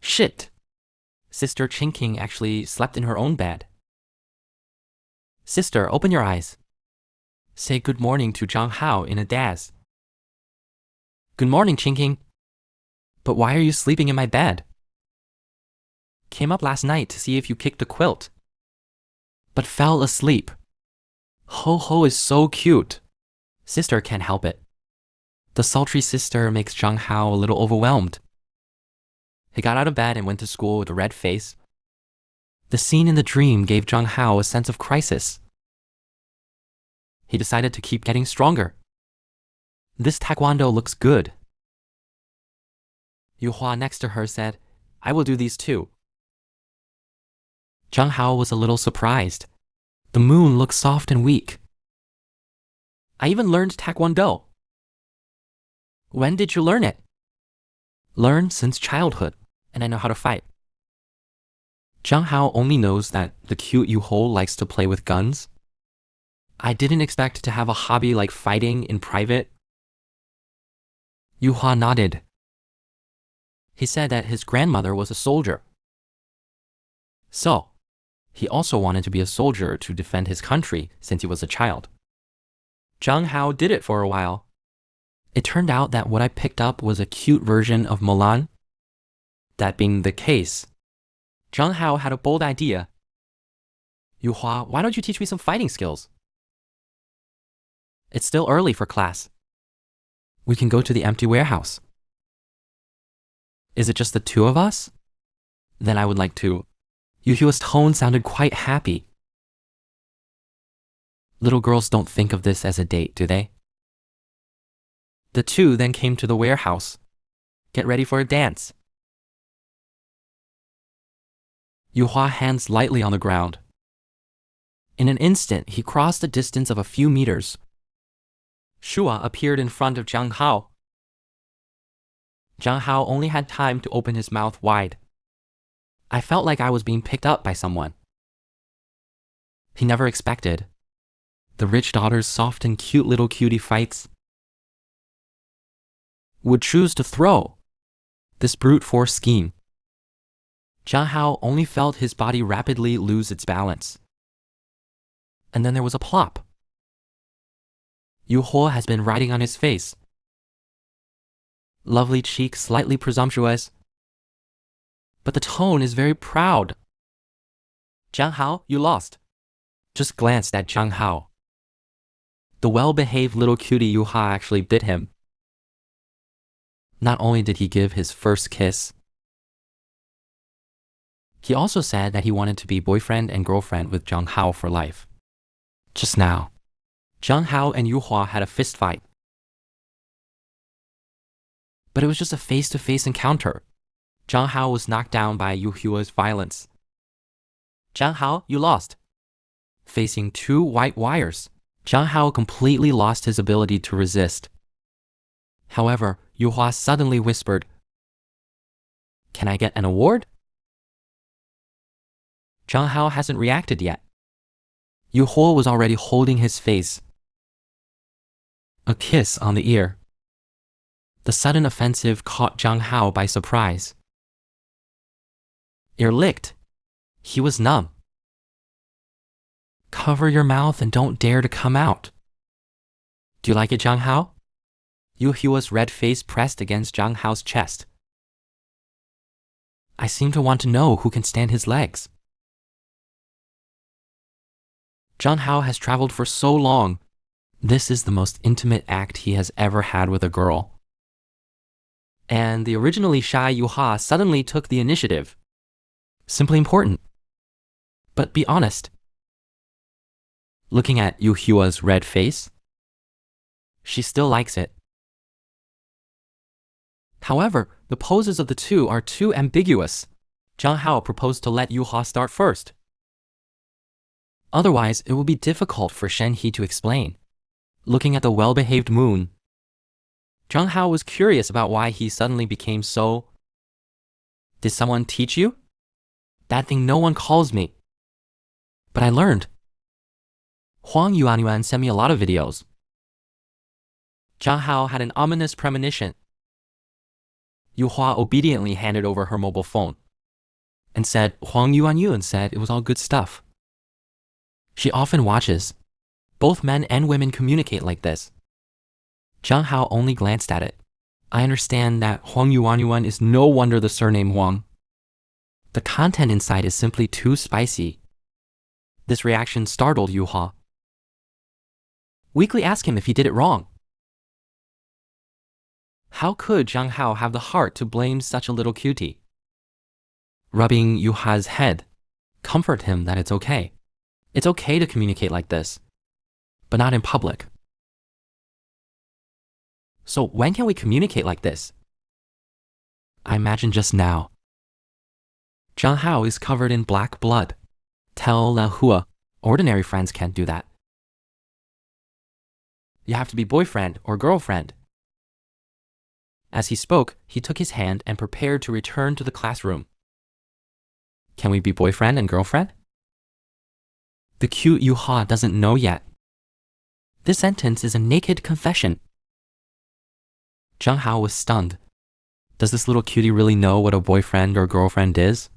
Shit! Sister Qingqing actually slept in her own bed. Sister, open your eyes. Say good morning to Zhang Hao in a daze. Good morning, Qingqing. But why are you sleeping in my bed? Came up last night to see if you kicked the quilt, but fell asleep. Ho Ho is so cute. Sister can't help it. The sultry sister makes Zhang Hao a little overwhelmed. He got out of bed and went to school with a red face. The scene in the dream gave Zhang Hao a sense of crisis. He decided to keep getting stronger. This taekwondo looks good. Yu Hua next to her said, I will do these too. Zhang Hao was a little surprised. The moon looked soft and weak. I even learned taekwondo. When did you learn it? Learned since childhood, and I know how to fight. Zhang Hao only knows that the cute Yu Ho likes to play with guns. I didn't expect to have a hobby like fighting in private. Yu Hua nodded. He said that his grandmother was a soldier. So, he also wanted to be a soldier to defend his country since he was a child. Zhang Hao did it for a while. It turned out that what I picked up was a cute version of Mulan. That being the case, Zhang Hao had a bold idea. Yu Hua, why don't you teach me some fighting skills? It's still early for class. We can go to the empty warehouse. Is it just the two of us? Then I would like to. Yu Hua's tone sounded quite happy. Little girls don't think of this as a date, do they? The two then came to the warehouse. Get ready for a dance. Yu Hua hands lightly on the ground. In an instant, he crossed a distance of a few meters. Shua appeared in front of Zhang Hao. Zhang Hao only had time to open his mouth wide. I felt like I was being picked up by someone. He never expected. The rich daughter's soft and cute little cutie fights would choose to throw this brute force scheme. Zhang Hao only felt his body rapidly lose its balance. And then there was a plop. Yu Ho has been riding on his face. Lovely cheek, slightly presumptuous. But the tone is very proud. Zhang Hao, you lost. Just glanced at Zhang Hao. The well-behaved little cutie Yu Ha actually bit him. Not only did he give his first kiss, he also said that he wanted to be boyfriend and girlfriend with Zhang Hao for life. Just now, Zhang Hao and Yu Hua had a fist fight. But it was just a face-to-face encounter. Zhang Hao was knocked down by Yu Hua's violence. Zhang Hao, you lost. Facing two white wires, Zhang Hao completely lost his ability to resist. However, Yu Hua suddenly whispered, Can I get an award? Zhang Hao hasn't reacted yet. Yu Hua was already holding his face. A kiss on the ear. The sudden offensive caught Zhang Hao by surprise. Ear licked. He was numb. Cover your mouth and don't dare to come out. Do you like it, Zhang Hao? Yu Hua's red face pressed against Zhang Hao's chest. I seem to want to know who can stand his legs. Zhang Hao has traveled for so long. This is the most intimate act he has ever had with a girl. And the originally shy Yuha suddenly took the initiative. Simply important. But be honest. Looking at Yu Hua's red face, she still likes it. However, the poses of the two are too ambiguous. Zhang Hao proposed to let Yu Hua start first. Otherwise, it will be difficult for Shen He to explain. Looking at the well-behaved moon, Zhang Hao was curious about why he suddenly became so... Did someone teach you? That thing no one calls me. But I learned. Huang Yuanyuan sent me a lot of videos. Zhang Hao had an ominous premonition. Yu Hua obediently handed over her mobile phone and said Huang Yuanyuan said it was all good stuff. She often watches. Both men and women communicate like this. Zhang Hao only glanced at it. I understand that Huang Yuanyuan is no wonder the surname Huang. The content inside is simply too spicy. This reaction startled Yu Hua. Weakly asked him if he did it wrong. How could Zhang Hao have the heart to blame such a little cutie? Rubbing Yu Hua's head, comfort him that it's okay. It's okay to communicate like this, but not in public. So when can we communicate like this? I imagine just now. Zhang Hao is covered in black blood. Tell La Hua, ordinary friends can't do that. You have to be boyfriend or girlfriend. As he spoke, he took his hand and prepared to return to the classroom. Can we be boyfriend and girlfriend? The cute Yu Hua doesn't know yet. This sentence is a naked confession. Zhang Hao was stunned. Does this little cutie really know what a boyfriend or girlfriend is?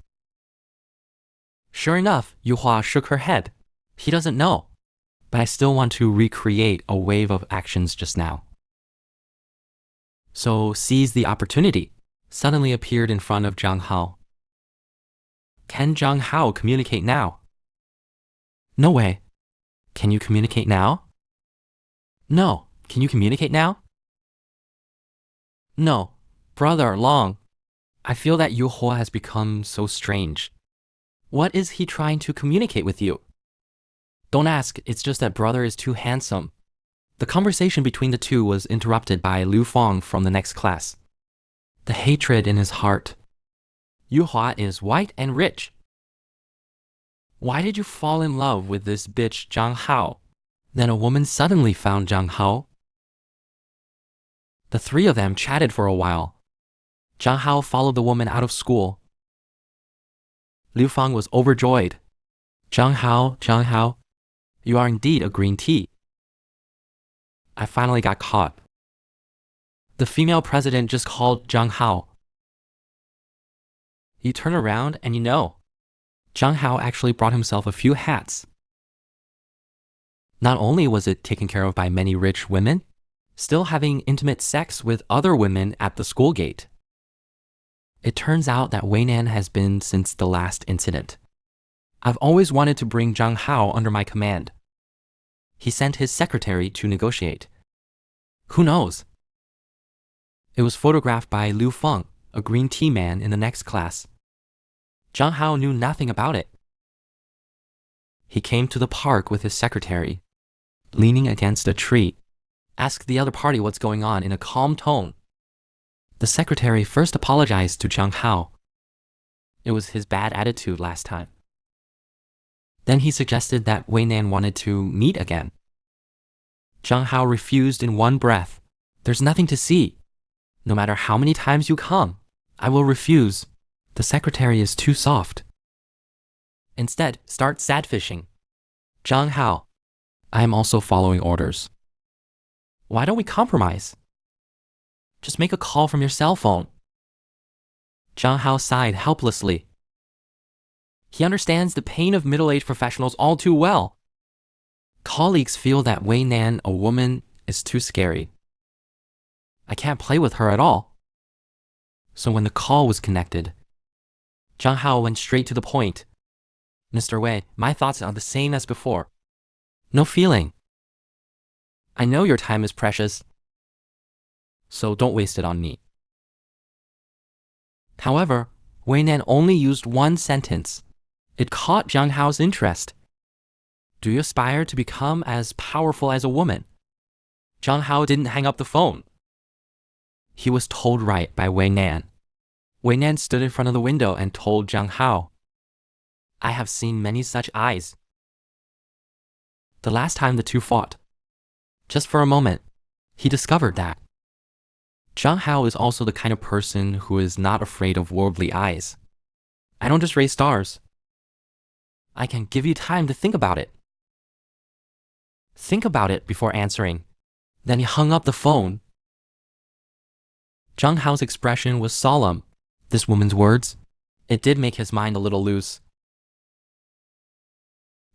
Sure enough, Yu Hua shook her head. He doesn't know, but I still want to recreate a wave of actions just now. So seize the opportunity suddenly appeared in front of Zhang Hao. Can Zhang Hao communicate now? No way. Can you communicate now? No. Can you communicate now? No. Brother Long, I feel that Yu Hua has become so strange. What is he trying to communicate with you? Don't ask, it's just that brother is too handsome. The conversation between the two was interrupted by Liu Fang from the next class. The hatred in his heart. Yu Hua is white and rich. Why did you fall in love with this bitch Zhang Hao? Then a woman suddenly found Zhang Hao. The three of them chatted for a while. Zhang Hao followed the woman out of school. Liu Fang was overjoyed. Zhang Hao, you are indeed a green tea. I finally got caught. The female president just called Zhang Hao. You turn around and you know, Zhang Hao actually brought himself a few hats. Not only was it taken care of by many rich women, still having intimate sex with other women at the school gate. It turns out that Wei Nan has been since the last incident. I've always wanted to bring Zhang Hao under my command. He sent his secretary to negotiate. Who knows? It was photographed by Liu Feng, a green tea man in the next class. Zhang Hao knew nothing about it. He came to the park with his secretary, leaning against a tree, asked the other party what's going on in a calm tone. The secretary first apologized to Zhang Hao. It was his bad attitude last time. Then he suggested that Wei Nan wanted to meet again. Zhang Hao refused in one breath. There's nothing to see. No matter how many times you come, I will refuse. The secretary is too soft. Instead, start sad fishing. Zhang Hao, I am also following orders. Why don't we compromise? Just make a call from your cell phone. Zhang Hao sighed helplessly. He understands the pain of middle-aged professionals all too well. Colleagues feel that Wei Nan, a woman, is too scary. I can't play with her at all. So when the call was connected, Zhang Hao went straight to the point. Mr. Wei, my thoughts are the same as before. No feeling. I know your time is precious, so don't waste it on me. However, Wei Nan only used one sentence. It caught Zhang Hao's interest. Do you aspire to become as powerful as a woman? Zhang Hao didn't hang up the phone. He was told right by Wei Nan. Wei Nan stood in front of the window and told Zhang Hao, I have seen many such eyes. The last time the two fought, just for a moment, he discovered that Zhang Hao is also the kind of person who is not afraid of worldly eyes. I don't just raise stars. I can give you time to think about it. Think about it before answering. Then he hung up the phone. Zhang Hao's expression was solemn. This woman's words, it did make his mind a little loose.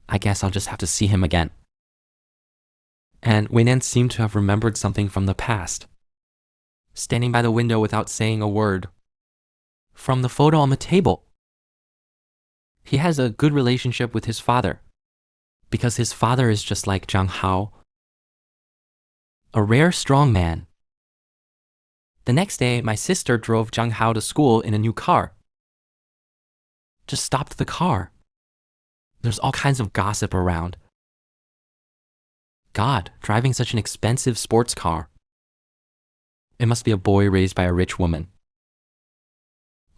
I guess I'll just have to see him again. And Wei Nan seemed to have remembered something from the past. Standing by the window without saying a word. From the photo on the table. He has a good relationship with his father, because his father is just like Zhang Hao. A rare strong man. The next day, my sister drove Zhang Hao to school in a new car. Just stopped the car. There's all kinds of gossip around. God, driving such an expensive sports car. It must be a boy raised by a rich woman.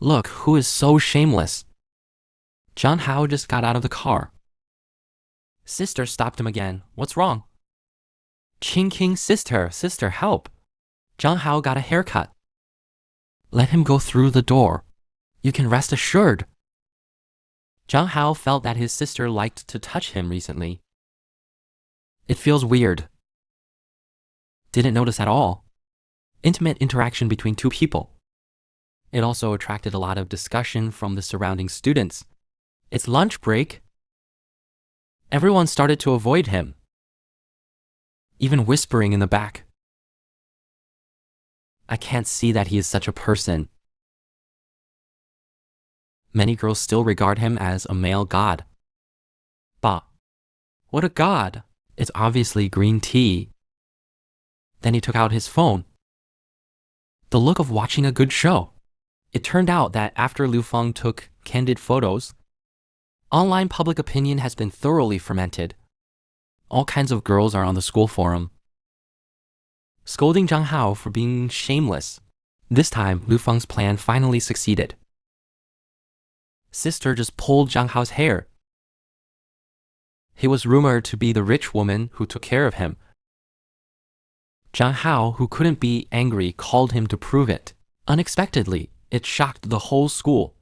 Look, who is so shameless? Zhang Hao just got out of the car. Sister stopped him again. What's wrong? Qing King, sister, help. Zhang Hao got a haircut. Let him go through the door. You can rest assured. Zhang Hao felt that his sister liked to touch him recently. It feels weird. Didn't notice at all. Intimate interaction between two people. It also attracted a lot of discussion from the surrounding students. It's lunch break. Everyone started to avoid him, even whispering in the back. I can't see that he is such a person. Many girls still regard him as a male god. Bah, what a god! It's obviously green tea. Then he took out his phone. The look of watching a good show. It turned out that after Liu Feng took candid photos, online public opinion has been thoroughly fermented. All kinds of girls are on the school forum, scolding Zhang Hao for being shameless. This time, Liu Feng's plan finally succeeded. Sister just pulled Zhang Hao's hair. He was rumored to be the rich woman who took care of him. Zhang Hao, who couldn't be angry, called him to prove it. Unexpectedly, it shocked the whole school.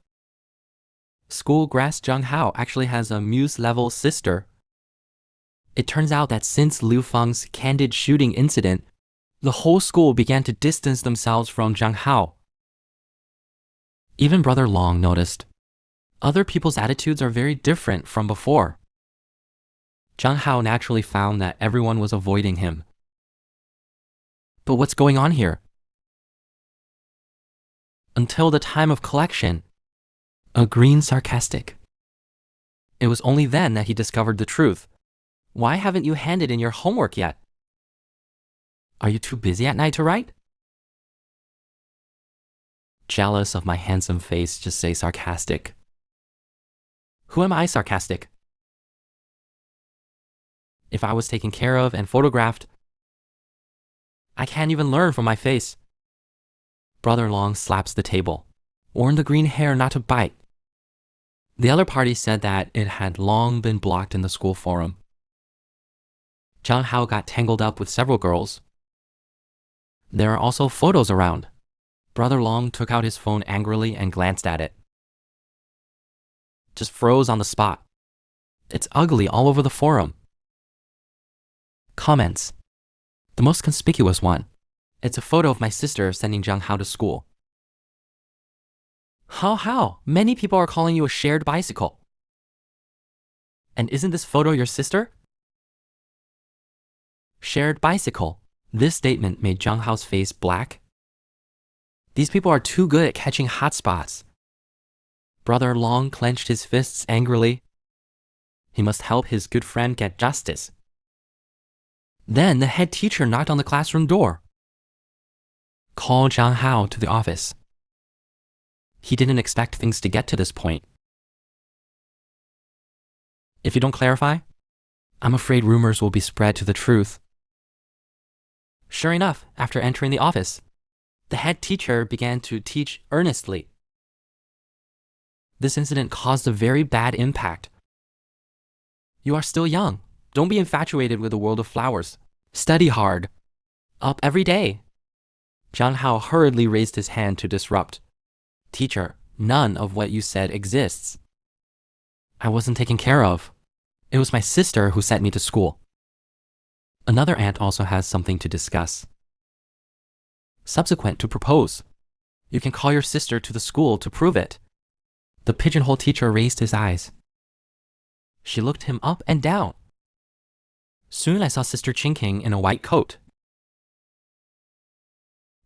School grasped Zhang Hao actually has a muse-level sister. It turns out that since Liu Feng's candid shooting incident, the whole school began to distance themselves from Zhang Hao. Even Brother Long noticed. Other people's attitudes are very different from before. Zhang Hao naturally found that everyone was avoiding him. But what's going on here? Until the time of collection, a green sarcastic. It was only then that he discovered the truth. Why haven't you handed in your homework yet? Are you too busy at night to write? Jealous of my handsome face, just say sarcastic. Who am I sarcastic? If I was taken care of and photographed, I can't even learn from my face. Brother Long slaps the table. Warn the green hair not to bite. The other party said that it had long been blocked in the school forum. Zhang Hao got tangled up with several girls. There are also photos around. Brother Long took out his phone angrily and glanced at it. Just froze on the spot. It's ugly all over the forum. Comments. The most conspicuous one. It's a photo of my sister sending Zhang Hao to school. How? Many people are calling you a shared bicycle. And isn't this photo your sister? Shared bicycle. This statement made Zhang Hao's face black. These people are too good at catching hot spots. Brother Long clenched his fists angrily. He must help his good friend get justice. Then the head teacher knocked on the classroom door. Call Zhang Hao to the office. He didn't expect things to get to this point. If you don't clarify, I'm afraid rumors will be spread to the truth. Sure enough, after entering the office, the head teacher began to teach earnestly. This incident caused a very bad impact. You are still young. Don't be infatuated with the world of flowers. Study hard. Up every day. Zhang Hao hurriedly raised his hand to disrupt. Teacher, none of what you said exists. I wasn't taken care of. It was my sister who sent me to school. Another aunt also has something to discuss. Subsequent to propose, you can call your sister to the school to prove it. The pigeonhole teacher raised his eyes. She looked him up and down. Soon I saw Sister Chinking in a white coat.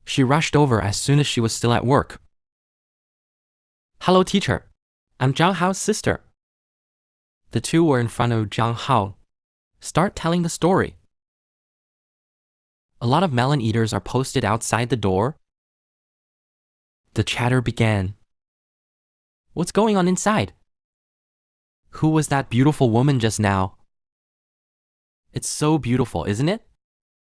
She rushed over as soon as she was still at work. Hello, teacher. I'm Zhang Hao's sister. The two were in front of Zhang Hao. Start telling the story. A lot of melon eaters are posted outside the door. The chatter began. What's going on inside? Who was that beautiful woman just now? It's so beautiful, isn't it?